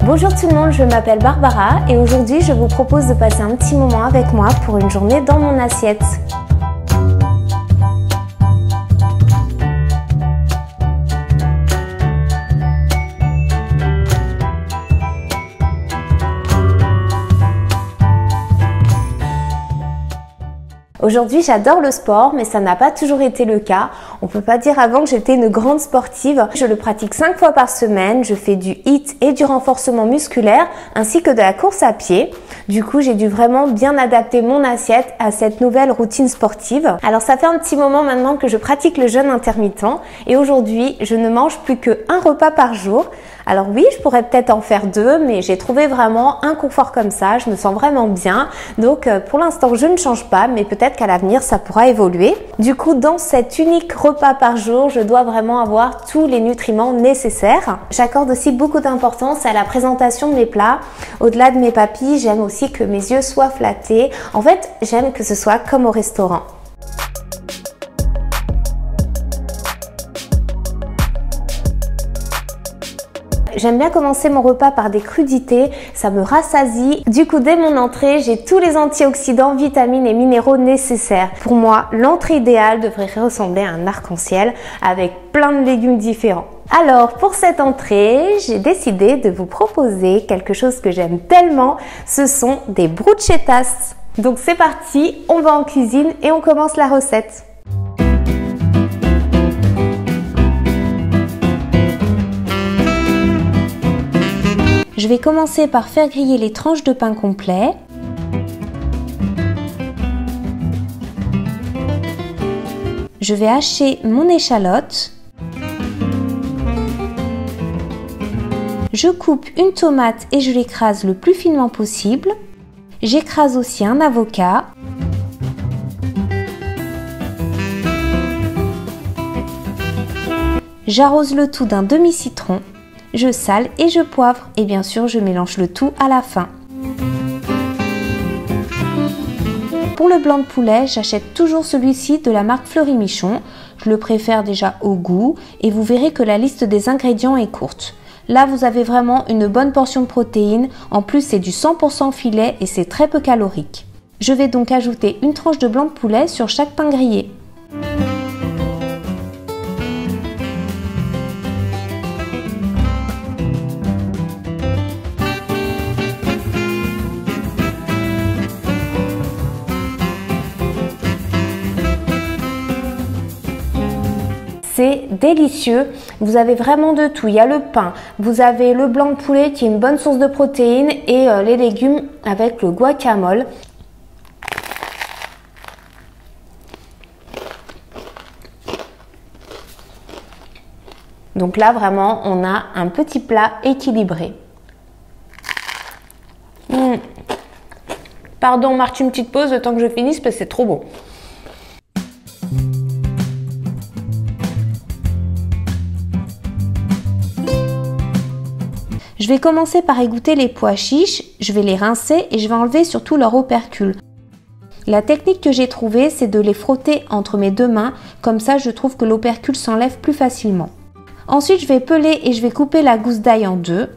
Bonjour tout le monde, je m'appelle Barbara et aujourd'hui je vous propose de passer un petit moment avec moi pour une journée dans mon assiette. Aujourd'hui, j'adore le sport, mais ça n'a pas toujours été le cas. On peut pas dire avant que j'étais une grande sportive. Je le pratique 5 fois par semaine. Je fais du HIIT et du renforcement musculaire, ainsi que de la course à pied. Du coup, j'ai dû vraiment bien adapter mon assiette à cette nouvelle routine sportive. Alors, ça fait un petit moment maintenant que je pratique le jeûne intermittent. Et aujourd'hui, je ne mange plus qu'un repas par jour. Alors oui, je pourrais peut-être en faire 2, mais j'ai trouvé vraiment un confort comme ça. Je me sens vraiment bien. Donc, pour l'instant, je ne change pas, mais peut-être qu'à l'avenir, ça pourra évoluer. Du coup, dans cet unique repas par jour, je dois vraiment avoir tous les nutriments nécessaires. J'accorde aussi beaucoup d'importance à la présentation de mes plats. Au-delà de mes papilles, j'aime aussi que mes yeux soient flattés. En fait, j'aime que ce soit comme au restaurant. J'aime bien commencer mon repas par des crudités, ça me rassasie. Du coup, dès mon entrée, j'ai tous les antioxydants, vitamines et minéraux nécessaires. Pour moi, l'entrée idéale devrait ressembler à un arc-en-ciel avec plein de légumes différents. Alors, pour cette entrée, j'ai décidé de vous proposer quelque chose que j'aime tellement, ce sont des bruschettas. Donc c'est parti, on va en cuisine et on commence la recette. Je vais commencer par faire griller les tranches de pain complet. Je vais hacher mon échalote. Je coupe une tomate et je l'écrase le plus finement possible. J'écrase aussi un avocat. J'arrose le tout d'un demi-citron. Je sale et je poivre et bien sûr je mélange le tout à la fin. Pour le blanc de poulet, j'achète toujours celui-ci de la marque Fleury Michon. Je le préfère déjà au goût et vous verrez que la liste des ingrédients est courte. Là vous avez vraiment une bonne portion de protéines, en plus c'est du 100% filet et c'est très peu calorique. Je vais donc ajouter une tranche de blanc de poulet sur chaque pain grillé. C'est délicieux, vous avez vraiment de tout, il y a le pain, vous avez le blanc de poulet qui est une bonne source de protéines et les légumes avec le guacamole. Donc là vraiment on a un petit plat équilibré. Pardon, on marque une petite pause le temps que je finisse parce que c'est trop bon. Je vais commencer par égoutter les pois chiches, je vais les rincer et je vais enlever surtout leur opercule. La technique que j'ai trouvée, c'est de les frotter entre mes deux mains, comme ça je trouve que l'opercule s'enlève plus facilement. Ensuite je vais peler et je vais couper la gousse d'ail en deux.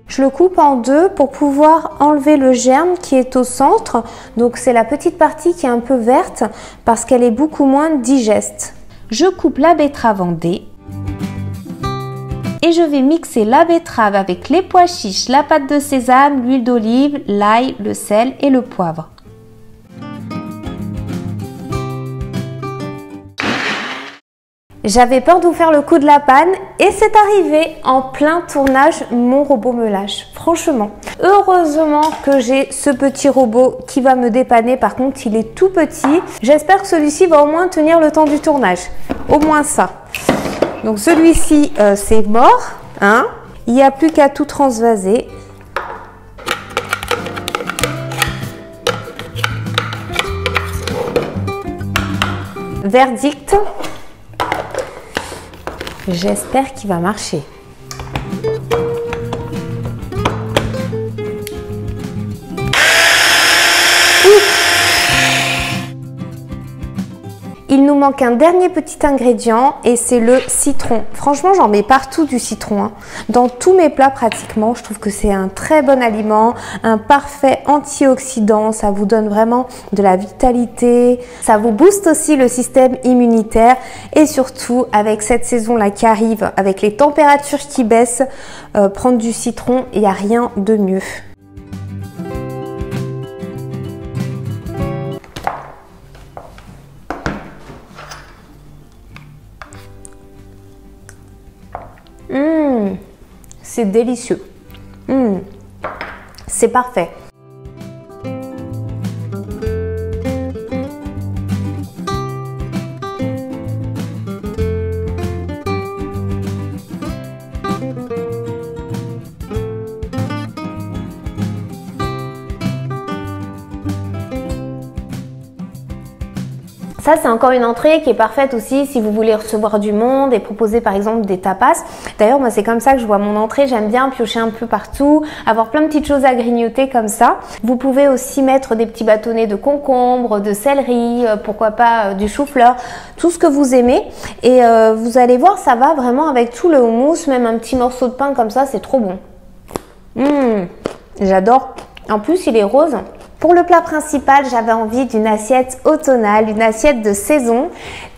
Je le coupe en deux pour pouvoir enlever le germe qui est au centre, donc c'est la petite partie qui est un peu verte parce qu'elle est beaucoup moins digeste. Je coupe la betterave en dés. Et je vais mixer la betterave avec les pois chiches, la pâte de sésame, l'huile d'olive, l'ail, le sel et le poivre. J'avais peur de vous faire le coup de la panne et c'est arrivé en plein tournage, mon robot me lâche. Franchement, heureusement que j'ai ce petit robot qui va me dépanner. Par contre, il est tout petit. J'espère que celui-ci va au moins tenir le temps du tournage. Au moins ça. Donc celui-ci, c'est mort, hein. Il n'y a plus qu'à tout transvaser. Verdict, j'espère qu'il va marcher. Il nous manque un dernier petit ingrédient et c'est le citron. Franchement, j'en mets partout du citron, hein. Dans tous mes plats pratiquement. Je trouve que c'est un très bon aliment, un parfait antioxydant. Ça vous donne vraiment de la vitalité. Ça vous booste aussi le système immunitaire. Et surtout, avec cette saison-là qui arrive, avec les températures qui baissent, prendre du citron, il n'y a rien de mieux. C'est délicieux. C'est parfait. Ça, c'est encore une entrée qui est parfaite aussi si vous voulez recevoir du monde et proposer par exemple des tapas. D'ailleurs, moi, c'est comme ça que je vois mon entrée. J'aime bien piocher un peu partout, avoir plein de petites choses à grignoter comme ça. Vous pouvez aussi mettre des petits bâtonnets de concombre, de céleri, pourquoi pas du chou-fleur, tout ce que vous aimez. Et vous allez voir, ça va vraiment avec tout le houmous, même un petit morceau de pain comme ça, c'est trop bon. J'adore. En plus, il est rose. Pour le plat principal, j'avais envie d'une assiette automnale, une assiette de saison.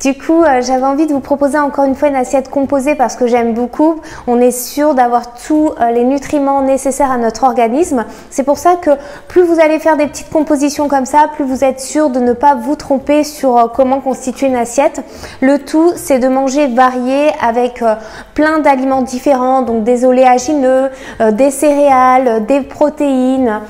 Du coup, j'avais envie de vous proposer encore une fois une assiette composée parce que j'aime beaucoup. On est sûr d'avoir tous les nutriments nécessaires à notre organisme. C'est pour ça que plus vous allez faire des petites compositions comme ça, plus vous êtes sûr de ne pas vous tromper sur comment constituer une assiette. Le tout, c'est de manger varié avec plein d'aliments différents, donc des oléagineux, des céréales, des protéines,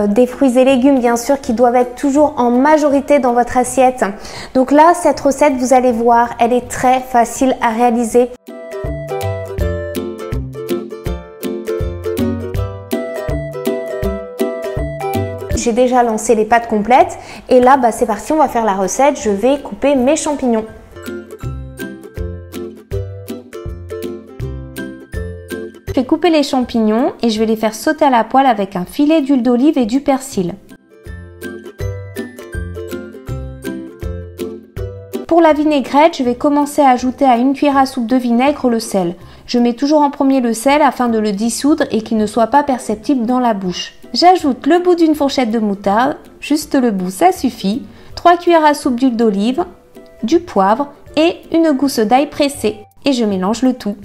des fruits et légumes bien sûr qui doivent être toujours en majorité dans votre assiette. Donc là, cette recette, vous allez voir, elle est très facile à réaliser. J'ai déjà lancé les pâtes complètes et là, c'est parti, on va faire la recette. Je vais couper mes champignons. Je vais couper les champignons et je vais les faire sauter à la poêle avec un filet d'huile d'olive et du persil. Pour la vinaigrette, je vais commencer à ajouter à 1 cuillère à soupe de vinaigre le sel. Je mets toujours en premier le sel afin de le dissoudre et qu'il ne soit pas perceptible dans la bouche. J'ajoute le bout d'une fourchette de moutarde, juste le bout ça suffit, 3 cuillères à soupe d'huile d'olive, du poivre et une gousse d'ail pressé. Et je mélange le tout.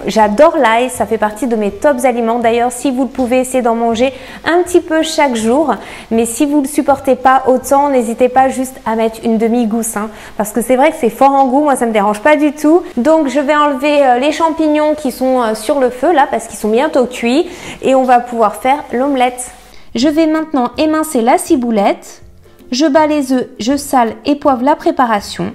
J'adore l'ail, ça fait partie de mes tops aliments. D'ailleurs, si vous le pouvez, essayez d'en manger un petit peu chaque jour. Mais si vous ne le supportez pas autant, n'hésitez pas juste à mettre une demi-gousse. Parce que c'est vrai que c'est fort en goût, moi ça me dérange pas du tout. Donc je vais enlever les champignons qui sont sur le feu là, parce qu'ils sont bientôt cuits. Et on va pouvoir faire l'omelette. Je vais maintenant émincer la ciboulette. Je bats les œufs, je sale et poivre la préparation.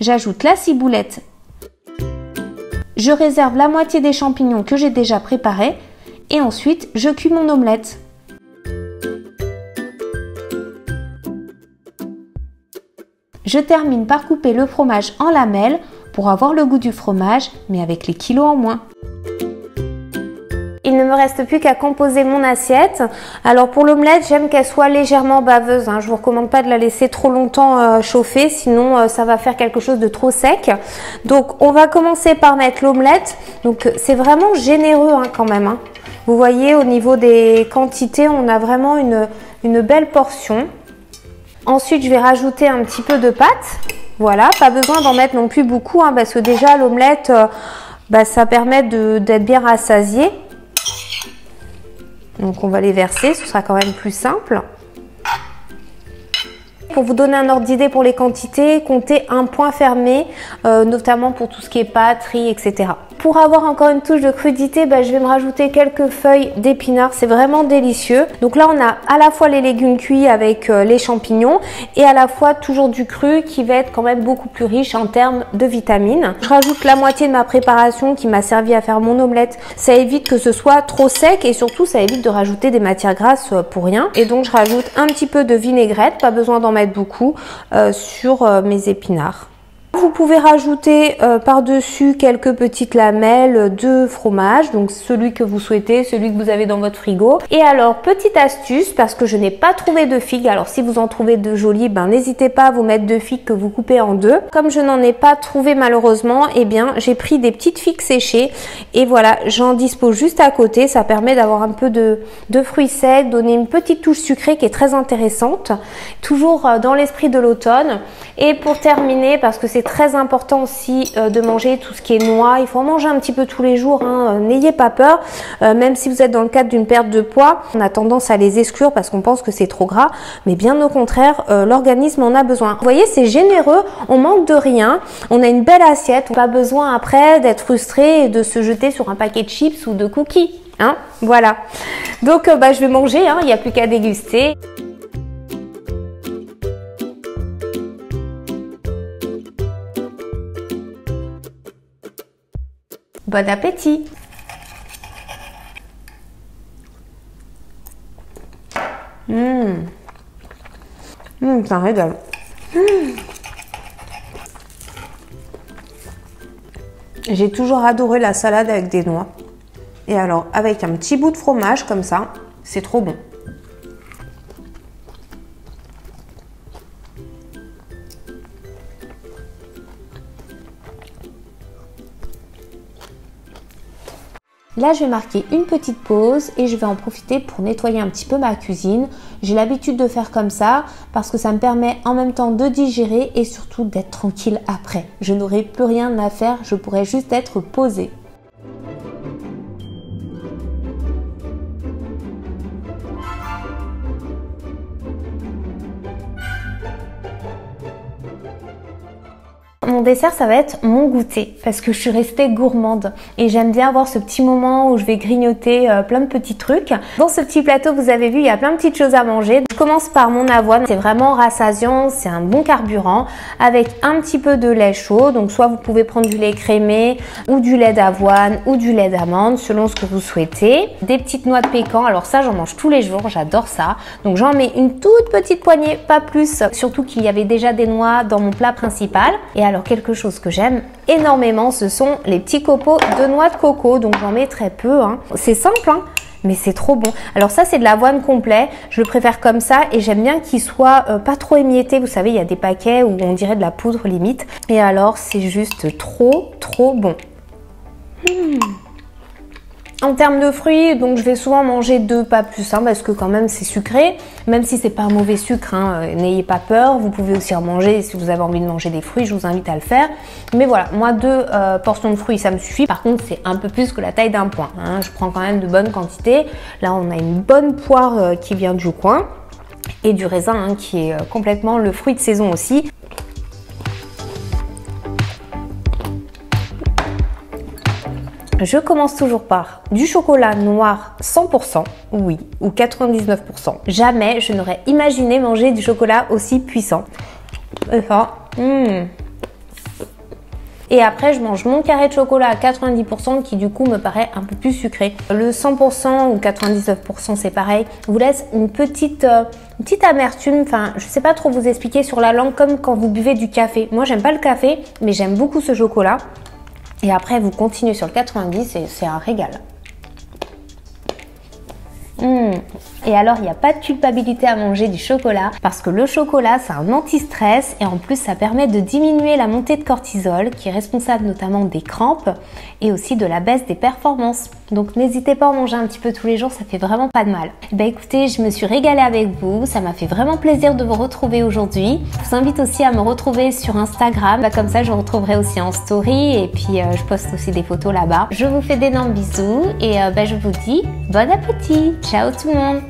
J'ajoute la ciboulette, je réserve la moitié des champignons que j'ai déjà préparés et ensuite je cuis mon omelette. Je termine par couper le fromage en lamelles pour avoir le goût du fromage mais avec les kilos en moins. Il ne me reste plus qu'à composer mon assiette. Alors pour l'omelette, j'aime qu'elle soit légèrement baveuse. Je ne vous recommande pas de la laisser trop longtemps chauffer, sinon ça va faire quelque chose de trop sec. Donc on va commencer par mettre l'omelette. Donc c'est vraiment généreux quand même. Vous voyez au niveau des quantités, on a vraiment une belle portion. Ensuite, je vais rajouter un petit peu de pâte. Voilà, pas besoin d'en mettre non plus beaucoup parce que déjà l'omelette, ça permet d'être bien rassasié. Donc on va les verser, ce sera quand même plus simple. Pour vous donner un ordre d'idée pour les quantités, comptez un point fermé, notamment pour tout ce qui est pâtes, riz, etc. Pour avoir encore une touche de crudité, je vais me rajouter quelques feuilles d'épinards, c'est vraiment délicieux. Donc là on a à la fois les légumes cuits avec les champignons et à la fois toujours du cru qui va être quand même beaucoup plus riche en termes de vitamines. Je rajoute la moitié de ma préparation qui m'a servi à faire mon omelette. Ça évite que ce soit trop sec et surtout ça évite de rajouter des matières grasses pour rien. Et donc je rajoute un petit peu de vinaigrette, pas besoin d'en mettre beaucoup, sur mes épinards. Vous pouvez rajouter par-dessus quelques petites lamelles de fromage, donc celui que vous souhaitez, celui que vous avez dans votre frigo. Et alors, petite astuce, parce que je n'ai pas trouvé de figues, alors si vous en trouvez de jolies, ben n'hésitez pas à vous mettre 2 figues que vous coupez en 2. Comme je n'en ai pas trouvé malheureusement, eh bien j'ai pris des petites figues séchées et voilà, j'en dispose juste à côté. Ça permet d'avoir un peu de fruits secs, donner une petite touche sucrée qui est très intéressante, toujours dans l'esprit de l'automne. Et pour terminer, parce que c'est très important aussi de manger tout ce qui est noix, il faut en manger un petit peu tous les jours, hein. N'ayez pas peur, même si vous êtes dans le cadre d'une perte de poids, on a tendance à les exclure parce qu'on pense que c'est trop gras, mais bien au contraire, l'organisme en a besoin. Vous voyez, c'est généreux, on manque de rien, on a une belle assiette, on n'a pas besoin après d'être frustré et de se jeter sur un paquet de chips ou de cookies, hein. Voilà, donc je vais manger, hein, il n'y a plus qu'à déguster. Bon appétit! C'est un régal. J'ai toujours adoré la salade avec des noix. Et alors, avec un petit bout de fromage comme ça, c'est trop bon. Là, je vais marquer une petite pause et je vais en profiter pour nettoyer un petit peu ma cuisine. J'ai l'habitude de faire comme ça parce que ça me permet en même temps de digérer et surtout d'être tranquille après. Je n'aurai plus rien à faire, je pourrais juste être posée. Mon dessert, ça va être mon goûter parce que je suis restée gourmande et j'aime bien avoir ce petit moment où je vais grignoter plein de petits trucs. Dans ce petit plateau, vous avez vu, il y a plein de petites choses à manger. Je commence par mon avoine, c'est vraiment rassasiant, c'est un bon carburant avec un petit peu de lait chaud. Donc soit vous pouvez prendre du lait crémé ou du lait d'avoine ou du lait d'amande selon ce que vous souhaitez. Des petites noix de pécan, alors ça j'en mange tous les jours, j'adore ça. Donc j'en mets une toute petite poignée, pas plus, surtout qu'il y avait déjà des noix dans mon plat principal. Et alors quelque chose que j'aime énormément, ce sont les petits copeaux de noix de coco, donc j'en mets très peu, hein. C'est simple, hein, mais c'est trop bon. Alors ça, c'est de l'avoine complet, je le préfère comme ça et j'aime bien qu'il soit pas trop émietté. Vous savez, il y a des paquets où on dirait de la poudre limite. Et alors, c'est juste trop bon. En termes de fruits, donc je vais souvent manger 2, pas plus, hein, parce que quand même c'est sucré, même si c'est pas un mauvais sucre, hein, n'ayez pas peur, vous pouvez aussi en manger si vous avez envie de manger des fruits, je vous invite à le faire. Mais voilà, moi 2 portions de fruits ça me suffit, par contre c'est un peu plus que la taille d'un poing, hein. Je prends quand même de bonnes quantités. Là on a une bonne poire qui vient du coin et du raisin, hein, qui est complètement le fruit de saison aussi. Je commence toujours par du chocolat noir 100%, oui, ou 99%. Jamais je n'aurais imaginé manger du chocolat aussi puissant. Et après, je mange mon carré de chocolat à 90% qui du coup me paraît un peu plus sucré. Le 100% ou 99% c'est pareil, vous laisse une petite amertume, enfin je sais pas trop vous expliquer sur la langue, comme quand vous buvez du café. Moi j'aime pas le café, mais j'aime beaucoup ce chocolat. Et après, vous continuez sur le 90 et c'est un régal. Et alors, il n'y a pas de culpabilité à manger du chocolat parce que le chocolat, c'est un anti-stress et en plus, ça permet de diminuer la montée de cortisol qui est responsable notamment des crampes et aussi de la baisse des performances. Donc, n'hésitez pas à en manger un petit peu tous les jours, ça fait vraiment pas de mal. Ben écoutez, je me suis régalée avec vous, ça m'a fait vraiment plaisir de vous retrouver aujourd'hui. Je vous invite aussi à me retrouver sur Instagram, comme ça je vous retrouverai aussi en story et puis je poste aussi des photos là-bas. Je vous fais d'énormes bisous et je vous dis bon appétit. Ciao tout le monde!